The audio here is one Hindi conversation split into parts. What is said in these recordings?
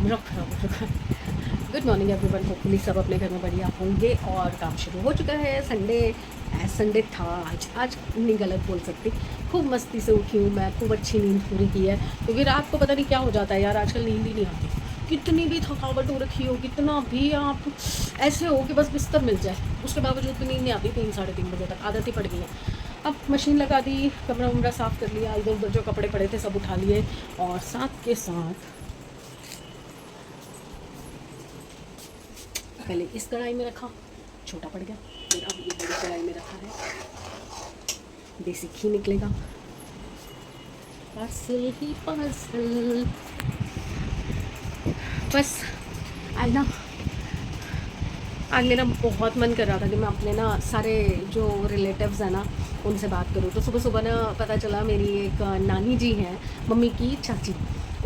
मेरा खराब हो चुका है। गुड मॉर्निंग एवरीवन, होपफुली सब अपने घर में बढ़िया होंगे और काम शुरू हो चुका है। संडे था आज नहीं गलत बोल सकती। खूब मस्ती से उठी हूँ मैं, खूब अच्छी नींद पूरी की है, क्योंकि रात को पता नहीं क्या हो जाता है यार, आजकल नींद ही नहीं आती। कितनी भी थकावट हो रखी हो, कितना भी आप ऐसे हो कि बस बिस्तर मिल जाए, उसके बावजूद भी नींद नहीं आती। 3 साढ़े 3 बजे तक आदत ही पड़ गई है। अब मशीन लगा दी, कमरा वमरा साफ़ कर लिया, इधर उधर जो कपड़े पड़े थे सब उठा लिए, और साथ के साथ पहले इस कढ़ाई में रखा, छोटा पड़ गया, फिर अब ये बड़ी कढ़ाई में रखा है, देसी घी निकलेगा। पार्सल ही पार्सल। बस आज मेरा बहुत मन कर रहा था कि मैं अपने ना सारे जो रिलेटिव्स हैं ना उनसे बात करूँ। तो सुबह सुबह ना पता चला मेरी एक नानी जी हैं, मम्मी की चाची,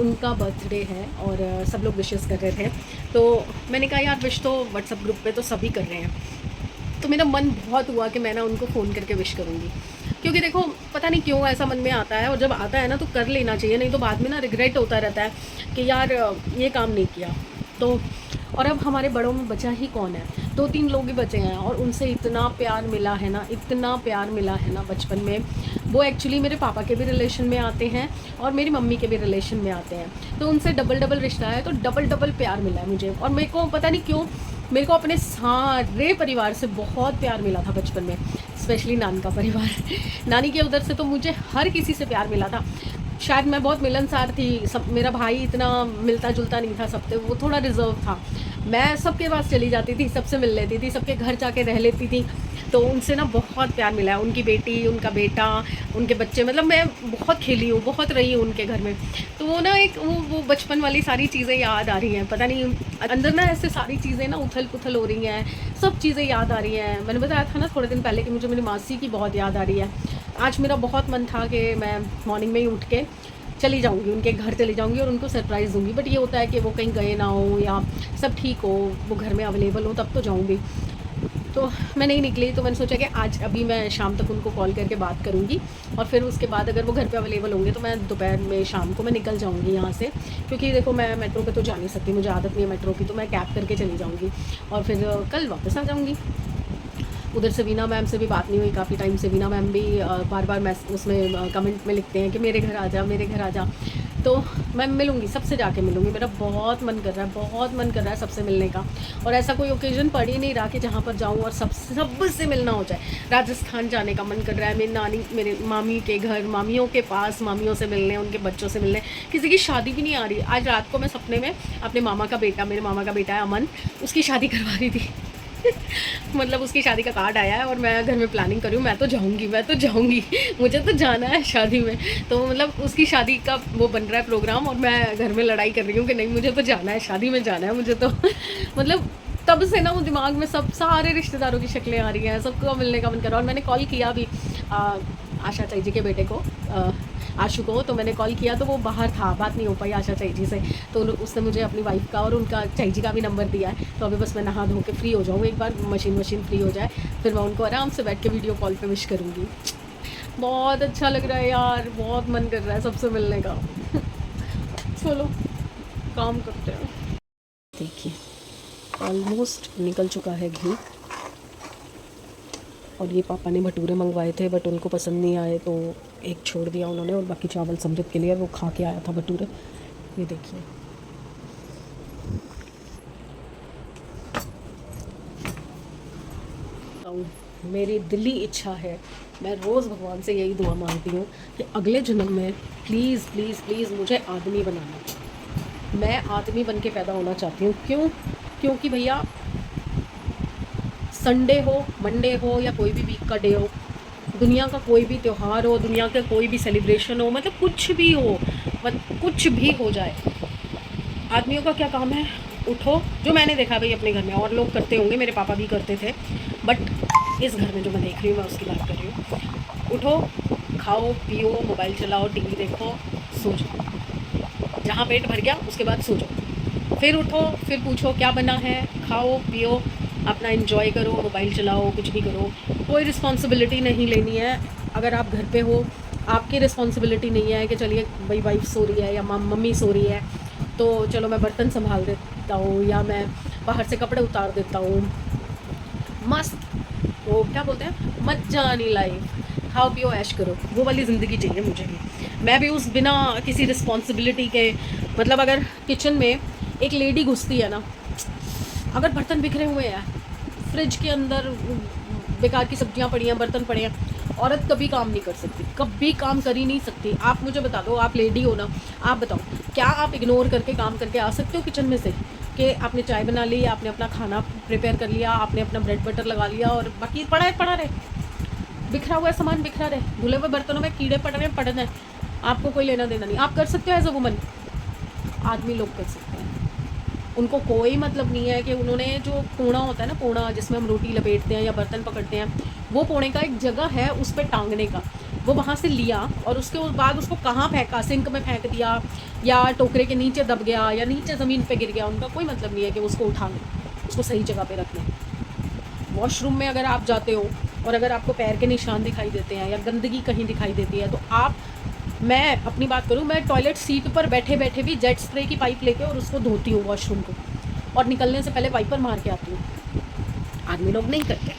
उनका बर्थडे है और सब लोग विशेस कर रहे थे। तो मैंने कहा यार विश तो व्हाट्सएप ग्रुप पे तो सभी कर रहे हैं, तो मेरा मन बहुत हुआ कि मैं ना उनको फ़ोन करके विश करूँगी। क्योंकि देखो पता नहीं क्यों ऐसा मन में आता है, और जब आता है ना तो कर लेना चाहिए, नहीं तो बाद में ना रिग्रेट होता रहता है कि यार ये काम नहीं किया। तो और अब हमारे बड़ों में बचा ही कौन है, 2-3 लोग ही बचे हैं, और उनसे इतना प्यार मिला है ना, इतना प्यार मिला है ना बचपन में। वो एक्चुअली मेरे पापा के भी रिलेशन में आते हैं और मेरी मम्मी के भी रिलेशन में आते हैं, तो उनसे डबल रिश्ता है, तो डबल प्यार मिला है मुझे। और मेरे को पता नहीं क्यों मेरे को अपने सारे परिवार से बहुत प्यार मिला था बचपन में, स्पेशली नानी का परिवार नानी के उधर से तो मुझे हर किसी से प्यार मिला था। शायद मैं बहुत मिलनसार थी, सब मेरा भाई इतना मिलता जुलता नहीं था सबसे, वो थोड़ा रिजर्व था। मैं सबके पास चली जाती थी, सबसे मिल लेती थी, सबके घर जाके रह लेती थी, तो उनसे ना बहुत प्यार मिला है। उनकी बेटी, उनका बेटा, उनके बच्चे, मतलब मैं बहुत खेली हूँ, बहुत रही हूँ उनके घर में। तो वो ना एक वो बचपन वाली सारी चीज़ें याद आ रही हैं, पता नहीं अंदर ना ऐसे सारी चीज़ें ना उथल पुथल हो रही हैं, सब चीज़ें याद आ रही हैं। मैंने बताया था ना थोड़े दिन पहले कि मुझे मेरी मासी की बहुत याद आ रही है। आज मेरा बहुत मन था कि मैं मॉर्निंग में ही उठ के चली जाऊंगी, उनके घर चली जाऊंगी और उनको सरप्राइज़ दूंगी, बट ये होता है कि वो कहीं गए ना हो या सब ठीक हो, वो घर में अवेलेबल हो, तब तो जाऊंगी। तो मैं नहीं निकली, तो मैंने सोचा कि आज अभी मैं शाम तक उनको कॉल करके बात करूंगी, और फिर उसके बाद अगर वो घर पे अवेलेबल होंगे तो मैं दोपहर में शाम को मैं निकल जाऊंगी यहाँ से। क्योंकि देखो मैं मेट्रो पे तो जा नहीं सकती, मुझे आदत नहीं है मेट्रो की, तो मैं कैब करके चली जाऊँगी और फिर कल वापस आ जाऊँगी। उधर से वीना मैम से भी बात नहीं हुई काफ़ी टाइम से। वीना मैम भी बार बार उसमें कमेंट में लिखते हैं कि मेरे घर आ जा, मेरे घर आ जा। तो मैं मिलूँगी, सबसे जाके मिलूँगी, मेरा बहुत मन कर रहा है, बहुत मन कर रहा है सबसे मिलने का। और ऐसा कोई ओकेज़न पड़ ही नहीं रहा कि जहाँ पर जाऊँ और सबसे मिलना हो जाए। राजस्थान जाने का मन कर रहा है, मेरी नानी, मेरे मामी के घर, मामियों के पास, मामियों से मिलने, उनके बच्चों से मिलने। किसी की शादी भी नहीं आ रही। आज रात को मैं सपने में अपने मामा का बेटा, मेरे मामा का बेटा है अमन, उसकी शादी करवा रही थी मतलब उसकी शादी का कार्ड आया है और मैं घर में प्लानिंग कर रही हूँ, मैं तो जाऊँगी मुझे तो जाना है शादी में। तो मतलब उसकी शादी का वो बन रहा है प्रोग्राम, और मैं घर में लड़ाई कर रही हूँ कि नहीं मुझे तो जाना है, शादी में जाना है मुझे तो मतलब तब से ना वो दिमाग में सब सारे रिश्तेदारों की शक्लें आ रही हैं, सबको मिलने का मन कर रहा है। और मैंने कॉल किया अभी आशा चाई जी के बेटे को, आशु को, तो मैंने कॉल किया तो वो बाहर था, बात नहीं हो पाई आशा चाई जी से। तो उसने मुझे अपनी वाइफ का और उनका चाई जी का भी नंबर दिया है। तो अभी बस मैं नहा धो के फ्री हो जाऊँ, एक बार मशीन फ्री हो जाए, फिर मैं उनको आराम से बैठ के वीडियो कॉल पे विश करूँगी। बहुत अच्छा लग रहा है यार, बहुत मन कर रहा है सबसे मिलने का चलो काम करते हैं। देखिए ऑलमोस्ट निकल चुका है घी, और ये पापा ने भटूरे मंगवाए थे बट उनको पसंद नहीं आए, तो एक छोड़ दिया उन्होंने, और बाकी चावल समृद्ध के लिए वो खा के आया था भटूरे। ये देखिए मेरी दिली इच्छा है, मैं रोज़ भगवान से यही दुआ मांगती हूँ कि अगले जन्म में प्लीज़ प्लीज़ प्लीज़ मुझे आदमी बनाना। मैं आदमी बन के पैदा होना चाहती हूँ। क्योंकि भैया संडे हो, मंडे हो, या कोई भी वीक का डे हो, दुनिया का कोई भी त्यौहार हो, दुनिया का कोई भी सेलिब्रेशन हो, मतलब कुछ भी हो, कुछ भी हो जाए, आदमियों का क्या काम है, उठो। जो मैंने देखा भाई अपने घर में, और लोग करते होंगे, मेरे पापा भी करते थे, बट इस घर में जो मैं देख रही हूँ मैं उसकी बात कर रही हूँ। उठो, खाओ पियो, मोबाइल चलाओ, टीवी देखो, सो जाओ, जहाँ पेट भर गया उसके बाद सो जाओ, फिर उठो, फिर पूछो क्या बना है, खाओ पियो, अपना एंजॉय करो, मोबाइल चलाओ, कुछ भी करो, कोई रिस्पॉन्सिबिलिटी नहीं लेनी है। अगर आप घर पे हो, आपकी रिस्पॉन्सिबिलिटी नहीं है कि चलिए भाई वाइफ सो रही है या मम्मी सो रही है, तो चलो मैं बर्तन संभाल देता हूँ या मैं बाहर से कपड़े उतार देता हूँ। मस्त, वो क्या बोलते हैं, मज्जानी लाइफ, खाओ पियो ऐश करो, वो वाली ज़िंदगी चाहिए मुझे भी। मैं भी उस बिना किसी रिस्पॉन्सिबिलिटी के, मतलब अगर किचन में एक लेडी घुसती है ना, अगर बर्तन बिखरे हुए हैं, फ्रिज के अंदर बेकार की सब्जियां पड़ी हैं, बर्तन पड़े हैं, औरत कभी काम नहीं कर सकती, कभी काम कर ही नहीं सकती। आप मुझे बता दो, आप लेडी हो ना, आप बताओ क्या आप इग्नोर करके काम करके आ सकते हो किचन में से, कि आपने चाय बना ली, आपने अपना खाना प्रिपेयर कर लिया, आपने अपना ब्रेड बटर लगा लिया और बाकी पड़ा रहे, बिखरा हुआ सामान बिखरा रहे, धुले हुए बर्तनों में कीड़े पड़ रहे हैं, पड़ना है, आपको कोई लेना देना नहीं। आप कर सकते हो एज अ वुमन, आदमी लोग कर सकते हैं। उनको कोई मतलब नहीं है कि उन्होंने जो पोना होता है ना, पोना जिसमें हम रोटी लपेटते हैं या बर्तन पकड़ते हैं, वो पोने का एक जगह है उस पर टांगने का, वो वहाँ से लिया और उसके बाद उसको कहाँ फेंका, सिंक में फेंक दिया या टोकरे के नीचे दब गया या नीचे ज़मीन पे गिर गया, उनका कोई मतलब नहीं है कि उसको उठा लें, उसको सही जगह पे रख लें। वॉशरूम में अगर आप जाते हो और अगर आपको पैर के निशान दिखाई देते हैं या गंदगी कहीं दिखाई देती है, तो आप, मैं अपनी बात करूँ, मैं टॉयलेट सीट पर बैठे बैठे भी जेट स्प्रे की पाइप लेके और उसको धोती हूँ वॉशरूम को, और निकलने से पहले वाइपर मार के आती हूँ। आदमी लोग नहीं करते।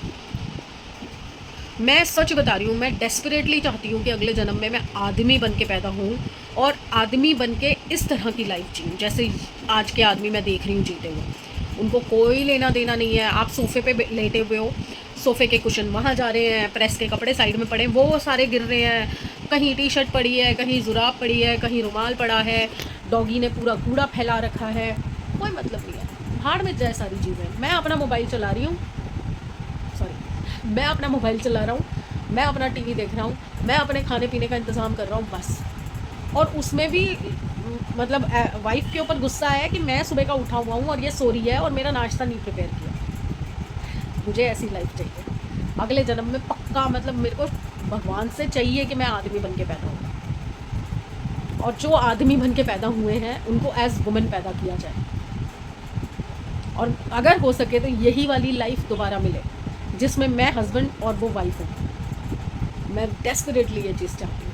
मैं सच बता रही हूँ, मैं डेस्परेटली चाहती हूँ कि अगले जन्म में मैं आदमी बन के पैदा हूँ और आदमी बन के इस तरह की लाइफ जीऊँ जैसे आज के आदमी मैं देख रही हूँ जीते हुए। उनको कोई लेना देना नहीं है। आप सोफ़े पे लेटे हुए हो, सोफ़े के कुशन वहाँ जा रहे हैं, प्रेस के कपड़े साइड में पड़े वो सारे गिर रहे हैं, कहीं टी शर्ट पड़ी है, कहीं जुराब पड़ी है, कहीं रुमाल पड़ा है, डॉगी ने पूरा कूड़ा फैला रखा है, कोई मतलब नहीं है। भाड़ में जाए सारी चीज़ें। मैं अपना मोबाइल चला रही हूँ, मैं अपना मोबाइल चला रहा हूँ, मैं अपना टीवी देख रहा हूँ, मैं अपने खाने पीने का इंतज़ाम कर रहा हूँ बस। और उसमें भी मतलब वाइफ के ऊपर गुस्सा है कि मैं सुबह का उठा हुआ हूँ और ये सो रही है और मेरा नाश्ता नहीं प्रिपेयर किया। मुझे ऐसी लाइफ चाहिए अगले जन्म में पक्का। मतलब मेरे को भगवान से चाहिए कि मैं आदमी बन के पैदा हूँ, और जो आदमी बन के पैदा हुए हैं उनको एज वुमेन पैदा किया जाए, और अगर हो सके तो यही वाली लाइफ दोबारा मिले जिसमें मैं हस्बैंड और वो वाइफ हूँ। मैं डेस्परेटली ये चीज़ चाहती हूँ।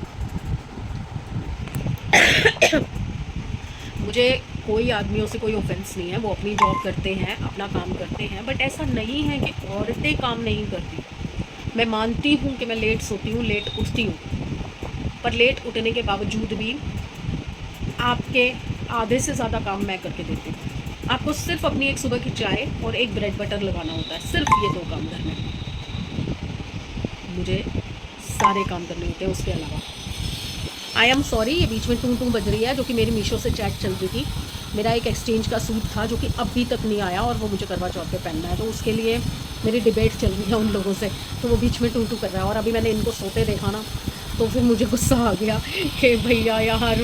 मुझे कोई आदमियों से कोई ऑफेंस नहीं है, वो अपनी जॉब करते हैं, अपना काम करते हैं, बट ऐसा नहीं है कि औरतें काम नहीं करती। मैं मानती हूँ कि मैं लेट सोती हूँ, लेट उठती हूँ, पर लेट उठने के बावजूद भी आपके आधे से ज़्यादा काम मैं करके देती हूँ। आपको सिर्फ अपनी एक सुबह की चाय और एक ब्रेड बटर लगाना होता है, सिर्फ ये 2 काम करने हैं। मुझे सारे काम करने होते हैं उसके अलावा। आई एम सॉरी, ये बीच में टू बज रही है, जो कि मेरी मीशो से चैट चल रही थी। मेरा एक एक्सचेंज का सूट था जो कि अभी तक नहीं आया और वो मुझे करवा चौथ पे पहनना है, तो उसके लिए मेरी डिबेट चल रही है उन लोगों से, तो वो बीच में टू कर रहा है। और अभी मैंने इनको सोते देखा ना, तो फिर मुझे गुस्सा आ गया कि भैया यार,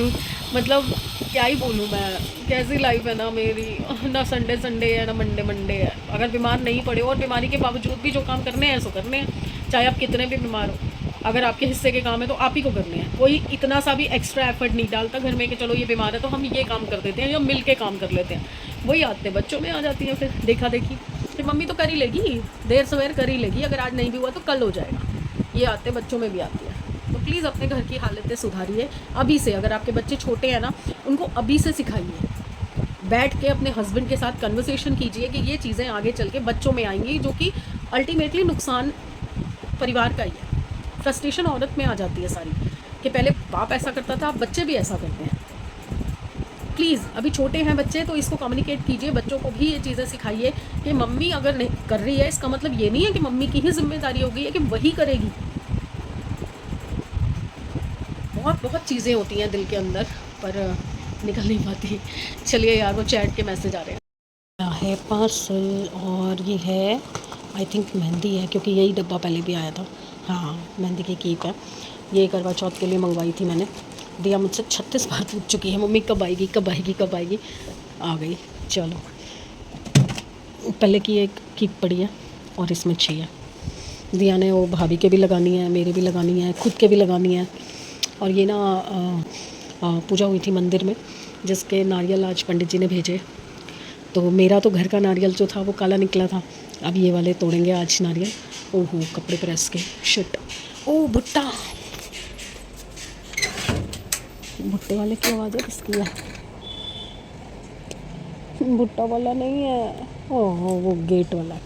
मतलब क्या ही बोलूँ मैं, कैसी लाइफ है ना मेरी, ना संडे है ना मंडे है। अगर बीमार नहीं पड़े और बीमारी के बावजूद भी जो काम करने हैं सो करने हैं, चाहे आप कितने भी बीमार हो, अगर आपके हिस्से के काम है तो आप ही को करने हैं। कोई इतना सा भी एक्स्ट्रा एफर्ट नहीं डालता घर में कि चलो ये बीमार है तो हम ये काम कर देते हैं या मिल के काम कर लेते हैं। वही आदतें बच्चों में आ जाती हैं, फिर देखा देखी कि मम्मी तो कर ही लेगी, देर सवेर कर ही लेगी, अगर आज नहीं भी हुआ तो कल हो जाएगा। ये आदतें बच्चों में भी आती है। तो प्लीज़ अपने घर की हालतें सुधारिए अभी से। अगर आपके बच्चे छोटे हैं ना, उनको अभी से सिखाइए। बैठ के अपने हस्बैंड के साथ कन्वर्सेशन कीजिए कि ये चीज़ें आगे चल के बच्चों में आएंगी, जो कि अल्टीमेटली नुकसान परिवार का ही है। फ्रस्ट्रेशन औरत में आ जाती है सारी, कि पहले बाप ऐसा करता था, अब बच्चे भी ऐसा करते हैं। प्लीज़, अभी छोटे हैं बच्चे तो इसको कम्युनिकेट कीजिए, बच्चों को भी ये चीज़ें सिखाइए कि मम्मी अगर नहीं कर रही है, इसका मतलब ये नहीं है कि मम्मी की ही जिम्मेदारी हो गई है कि वही करेगी। बहुत चीज़ें होती हैं दिल के अंदर, पर निकल नहीं पाती। चलिए यार, वो चैट के मैसेज आ रहे हैं। है पार्सल, और ये है आई थिंक मेहंदी है, क्योंकि यही डब्बा पहले भी आया था। हाँ, मेहंदी की कीप है। ये करवा चौथ के लिए मंगवाई थी मैंने। दिया मुझसे 36 बार पूछ चुकी है, मम्मी कब आएगी कब आएगी कब आएगी। आ गई। चलो, पहले की एक कीप पड़ी है और इसमें 6 है। दिया ने वो भाभी के भी लगानी है, मेरे भी लगानी है, खुद के भी लगानी है। और ये ना पूजा हुई थी मंदिर में, जिसके नारियल आज पंडित जी ने भेजे। तो मेरा तो घर का नारियल जो था वो काला निकला था। अब ये वाले तोड़ेंगे आज नारियल। ओहो, कपड़े प्रेस के, शिट। ओ भुट्टा, भुट्टे वाले की आवाज़ है, किसकी है? भुट्टा वाला नहीं है, ओह वो गेट वाला।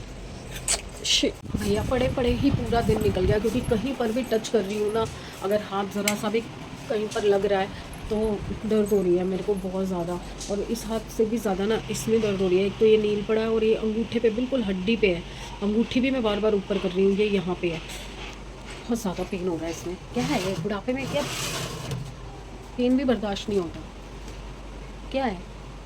शिट भैया, पड़े पड़े ही पूरा दिन निकल गया, क्योंकि कहीं पर भी टच कर रही हूँ ना, अगर हाथ ज़रा सा भी कहीं पर लग रहा है तो दर्द हो रही है मेरे को बहुत ज़्यादा। और इस हाथ से भी ज़्यादा ना इसमें दर्द हो रही है। एक तो ये नील पड़ा है और ये अंगूठे पे बिल्कुल हड्डी पे है, अंगूठी भी मैं बार बार ऊपर कर रही हूँ, ये यहाँ पे है, बहुत ज़्यादा पेन हो रहा है इसमें। क्या है ये, बुढ़ापे में क्या पेन भी बर्दाश्त नहीं होता, क्या है,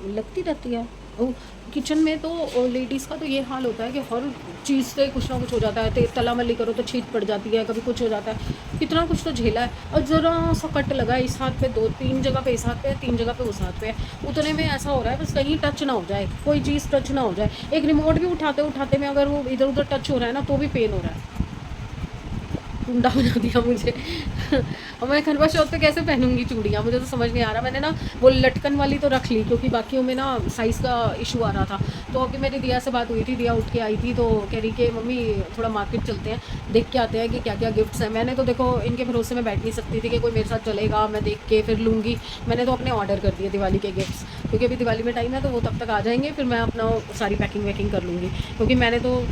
लगती रहती है। और किचन में तो लेडीज़ का तो ये हाल होता है कि हर चीज़ से कुछ ना कुछ हो जाता है, तला मली करो तो छींट पड़ जाती है, कभी कुछ हो जाता है, कितना कुछ तो झेला है। और ज़रा सा कट लगा है इस हाथ पे, 2-3 जगह पे इस हाथ पे है, 3 जगह पे उस हाथ पे है, उतने में ऐसा हो रहा है बस कहीं टच ना हो जाए, कोई चीज़ टच ना हो जाए। एक रिमोट भी उठाते उठाते में अगर वो इधर उधर टच हो रहा है ना तो भी पेन हो रहा है। गुंडा बना दिया मुझे। और मैं करवा चौथ पे कैसे पहनूंगी चूड़ियाँ, मुझे तो समझ नहीं आ रहा। मैंने ना वो लटकन वाली तो रख ली, क्योंकि बाकियों में ना साइज़ का इशू आ रहा था। तो अभी मेरी दिया से बात हुई थी, दिया उठ के आई थी तो कह रही कि मम्मी थोड़ा मार्केट चलते हैं, देख के आते हैं कि क्या क्या गिफ्ट्स हैं। मैंने तो देखो इनके भरोसे में बैठ नहीं सकती थी कि कोई मेरे साथ चलेगा, मैं देख के फिर लूँगी। मैंने तो अपने ऑर्डर कर दिए दिवाली के गिफ्ट्स, क्योंकि अभी दिवाली में टाइम है तो वो तब तक आ जाएंगे, फिर मैं अपना सारी पैकिंग वैकिंग कर लूँगी। क्योंकि मैंने तो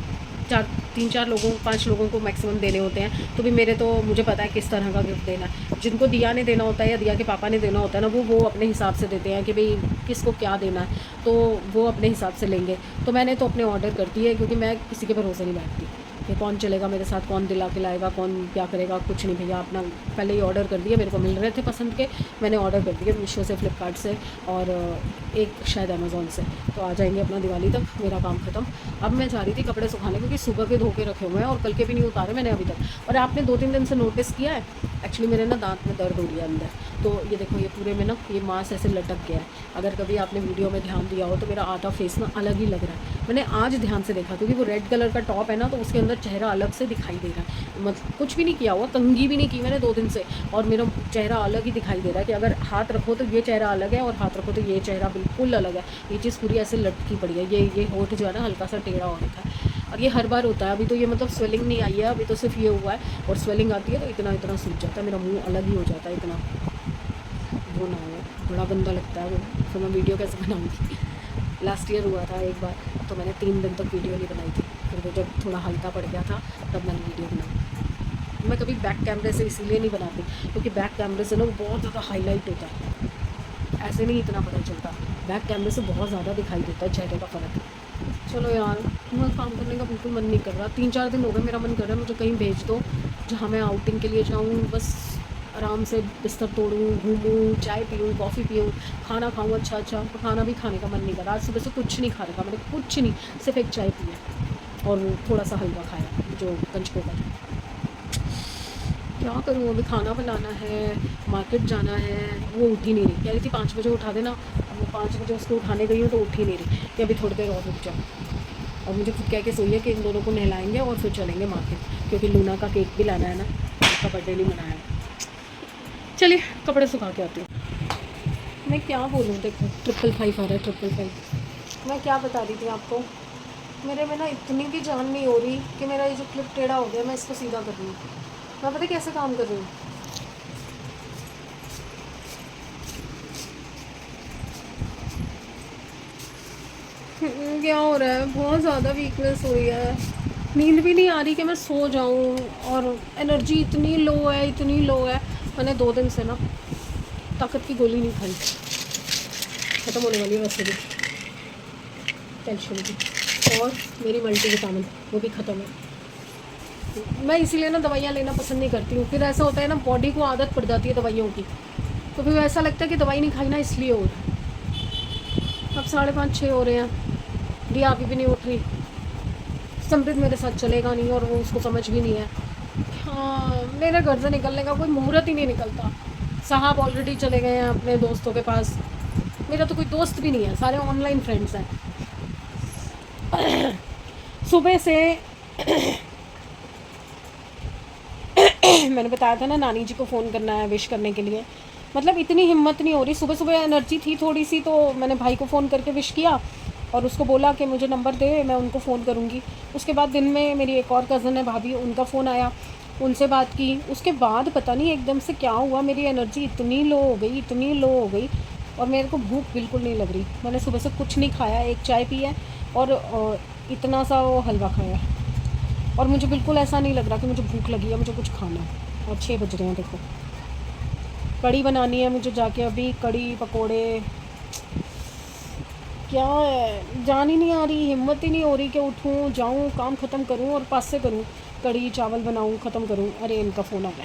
3-4 लोगों 5 लोगों को मैक्सिमम देने होते हैं, तो भी मेरे तो मुझे पता है किस तरह का गिफ्ट देना है। जिनको दिया ने देना होता है या दिया के पापा ने देना होता है ना, वो अपने हिसाब से देते हैं कि भाई किसको क्या देना है, तो वो अपने हिसाब से लेंगे। तो मैंने तो अपने ऑर्डर कर दिए, क्योंकि मैं किसी के भरोसे नहीं बैठती कि कौन चलेगा मेरे साथ, कौन दिला के लाएगा, कौन क्या करेगा, कुछ नहीं। भैया अपना पहले ही ऑर्डर कर दिया, मेरे को मिल रहे थे पसंद के, मैंने ऑर्डर कर दिए मीशो से, फ्लिपकार्ट से और एक शायद अमेज़ोन से। तो आ जाएंगे अपना दिवाली तक, मेरा काम ख़त्म। अब मैं जा रही थी कपड़े सुखाने, क्योंकि सुबह के धो के रखे हुए हैं और कल के भी नहीं उतारे मैंने अभी तक। और आपने 2-3 दिन से नोटिस किया है, एक्चुअली मेरे ना दांत में दर्द हो रही है अंदर, तो ये देखो ये पूरे में ना ये मांस ऐसे लटक गया है। अगर कभी आपने वीडियो में ध्यान दिया हो तो मेरा आधा फेस ना अलग ही लग रहा है। मैंने आज ध्यान से देखा, क्योंकि वो रेड कलर का टॉप है ना, तो उसके अंदर चेहरा अलग से दिखाई दे रहा है। मतलब कुछ भी नहीं किया हुआ, कंघी भी नहीं की मैंने 2 दिन से, और मेरा चेहरा अलग ही दिखाई दे रहा है कि अगर हाथ रखो तो ये चेहरा अलग है और हाथ रखो तो ये चेहरा बिल्कुल अलग है। ये चीज़ पूरी ऐसे लटकी पड़ी है, ये होठ जो है ना हल्का सा टेढ़ा हो रखा है, और ये हर बार होता है। अभी तो ये मतलब स्वेलिंग नहीं आई है, अभी तो सिर्फ ये हुआ है, और स्वेलिंग आती है तो इतना इतना सूज जाता है, मेरा मुँह अलग ही हो जाता है इतना। वो ना हो, बड़ा गंदा लगता है वो, तो मैं वीडियो कैसे बनाऊँगी। लास्ट ईयर हुआ था एक बार, तो मैंने 3 दिन तक वीडियो नहीं बनाई थी, फिर वो जब थोड़ा हल्का पड़ गया था तब मैंने वीडियो बनाई। मैं कभी बैक कैमरे से इसीलिए नहीं बनाती, क्योंकि बैक कैमरे से ना वो बहुत ज़्यादा हाईलाइट होता है, ऐसे नहीं इतना पता चलता, बैक कैमरे से बहुत ज़्यादा दिखाई देता है चेहरे का फ़र्क। चलो यार, मैं काम करने का बिल्कुल मन नहीं कर रहा, 3-4 दिन हो गए मेरा मन कर रहा है मुझे कहीं भेज दो जहाँ मैं आउटिंग के लिए जाऊँ, बस आराम से बिस्तर तोड़ूँ, घूमूँ, चाय पीऊँ, कॉफ़ी पीऊँ, खाना खाऊँ अच्छा अच्छा। तो खाना भी खाने का मन नहीं कर रहा, आज सुबह से कुछ नहीं खा रखा मैंने, कुछ नहीं, सिर्फ एक चाय पी है और थोड़ा सा हलवा खाया जो कंचकों का था। क्या करूँ, अभी खाना बनाना है, मार्केट जाना है। वो उठ ही नहीं रही, कह रही थी 5 बजे उठा देना, अब मैं 5 बजे उसको उठाने गई हूँ तो उठ ही नहीं रही कि अभी थोड़ी देर और रुक जाओ। और मुझे खुद कह के सोई है कि इन दोनों को नहलाएंगे और फिर चलेंगे मार्केट, क्योंकि लूना का केक भी लाना है ना, उसका बर्थडे नहीं मनाया है। चलिए कपड़े सुखा के आती हूँ। मैं क्या बोलूँ, देखो 555 आ रहा है, 555। मैं क्या बता रही थी आपको, मेरे में ना इतनी भी जान नहीं हो रही कि मेरा ये जो क्लिप टेढ़ा हो गया, मैं इसको सीधा कर रही हूँ। मैं पता कैसे काम कर रही हूँ, क्या हो रहा है, बहुत ज़्यादा वीकनेस हो रही है, नींद भी नहीं आ रही कि मैं सो जाऊँ, और एनर्जी इतनी लो है, इतनी लो है। मैंने 2 दिन से ना ताकत की गोली नहीं खाई, ख़त्म होने वाली है वैसे भी कैल्शियम की, और मेरी मल्टीविटामिन वो भी ख़त्म है। मैं इसीलिए ना दवाइयाँ लेना पसंद नहीं करती हूँ, फिर ऐसा होता है ना बॉडी को आदत पड़ जाती है दवाइयों की, तो फिर ऐसा लगता है कि दवाई नहीं खाई ना इसलिए हो रहा है। अब 5:30-6 हो रहे हैं, दिया अभी भी नहीं उठ रही, समृद्ध मेरे साथ चलेगा नहीं और वो उसको समझ भी नहीं है। हाँ, मेरे घर से निकलने का कोई मुहूर्त ही नहीं निकलता, साहब ऑलरेडी चले गए हैं अपने दोस्तों के पास, मेरा तो कोई दोस्त भी नहीं है, सारे ऑनलाइन फ्रेंड्स हैं। सुबह से मैंने बताया था ना नानी जी को फ़ोन करना है विश करने के लिए, मतलब इतनी हिम्मत नहीं हो रही। सुबह सुबह एनर्जी थी थोड़ी सी, तो मैंने भाई को फ़ोन करके विश किया और उसको बोला कि मुझे नंबर दे, मैं उनको फ़ोन करूँगी। उसके बाद दिन में मेरी एक और कज़न है भाभी, उनका फ़ोन आया, उनसे बात की। उसके बाद पता नहीं एकदम से क्या हुआ, मेरी एनर्जी इतनी लो हो गई, इतनी लो हो गई और मेरे को भूख बिल्कुल नहीं लग रही। मैंने सुबह से कुछ नहीं खाया, एक चाय पी है और इतना सा वो हलवा खाया, और मुझे बिल्कुल ऐसा नहीं लग रहा कि मुझे भूख लगी है, मुझे कुछ खाना है। और 6 बज रहे हैं, देखो कड़ी बनानी है मुझे जाके अभी, कड़ी पकोड़े, क्या है जान ही नहीं आ रही, हिम्मत ही नहीं हो रही कि उठूँ जाऊँ काम ख़त्म करूँ और पास से करूँ, कड़ी चावल बनाऊँ ख़त्म करूँ। अरे इनका फ़ोन आ गया।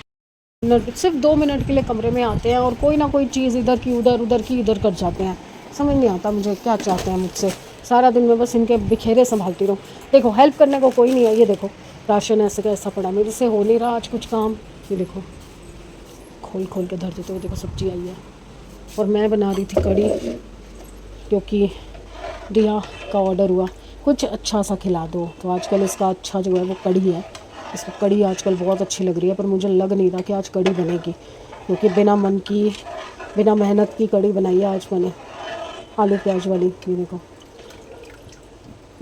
सिर्फ 2 मिनट के लिए कमरे में आते हैं और कोई ना कोई चीज़ इधर की उधर, उधर की इधर कर जाते हैं। समझ नहीं आता मुझे क्या चाहते हैं मुझसे। सारा दिन मैं बस इनके बिखेरे संभालती रहूँ। देखो हेल्प करने को कोई नहीं है। ये देखो राशन ऐसे का ऐसा पड़ा, मेरे से हो नहीं रहा आज कुछ काम। ये देखो खोल खोल के धर देते हुए, देखो सब्जी आई है और मैं बना रही थी कड़ी, क्योंकि दिया का ऑर्डर हुआ कुछ अच्छा सा खिला दो। तो आजकल इसका अच्छा जो है वो कड़ी है। इसको कड़ी आजकल बहुत अच्छी लग रही है, पर मुझे लग नहीं रहा कि आज कड़ी बनेगी, क्योंकि बिना मन की बिना मेहनत की कड़ी बनाई है आज मैंने, आलू प्याज वाली। ये देखो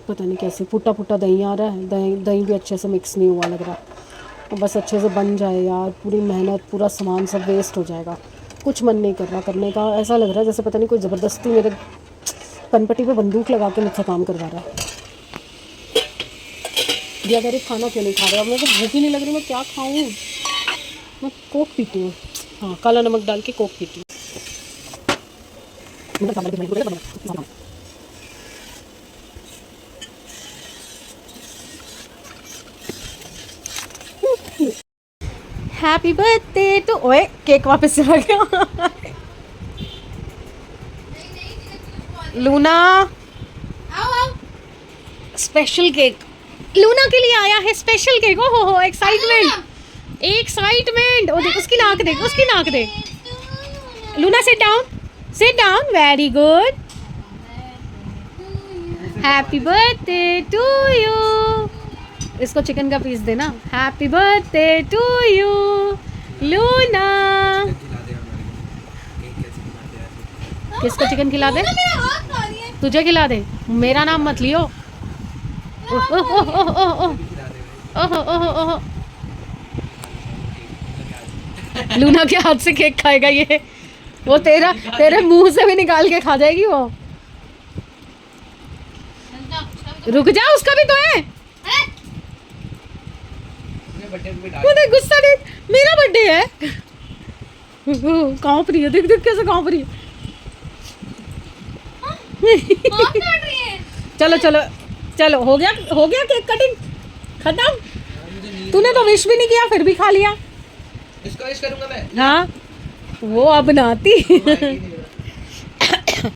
पता नहीं कैसे फुटा फुटा दही आ रहा है, दही भी अच्छे से मिक्स नहीं हुआ लग रहा। और बस अच्छे से बन जाए यार, पूरी मेहनत पूरा सामान सब वेस्ट हो जाएगा। कुछ मन नहीं कर रहा करने का, ऐसा लग रहा है जैसे पता नहीं कोई ज़बरदस्ती मेरे कनपट्टी पे बंदूक लगा के मुझसे काम करवा रहा है। दिया मेरे खाना क्यों नहीं खा रहा, मेरे को भूख ही नहीं लग रही, मैं क्या खाऊं। मैं कोक पीती हूँ, हाँ काला नमक डाल के कोक पीती हूँ। हैप्पी बर्थडे टू, ओए केक वापस चला गया। लूना स्पेशल केक लूना के लिए आया है, स्पेशल केक। ओ हो एक्साइटमेंट एक्साइटमेंट। ओ देख उसकी नाक देख, उसकी नाक देख। Luna sit down, very good. Happy birthday to you. इसको चिकन का पीस देना। Happy birthday to you Luna. किसको चिकन खिला दे? तुझे खिला दे, मेरा नाम मत लियो। ओह ओह ओह ओह ओह ओह ओह। लूना के हाथ से केक खाएगा ये, वो तेरे मुंह से भी निकाल के खा जाएगी वो। रुक जा, उसका भी तो है। वो देख गुस्सा नहीं, मेरा बर्थडे है। कांप रही है, देख देख कैसे कांप रही है। चलो चलो चलो, हो गया केक कटिंग खत्म। तूने तो विश भी नहीं किया फिर भी खा लिया। इसको विश करूंगा मैं। हाँ वो अब बनाती।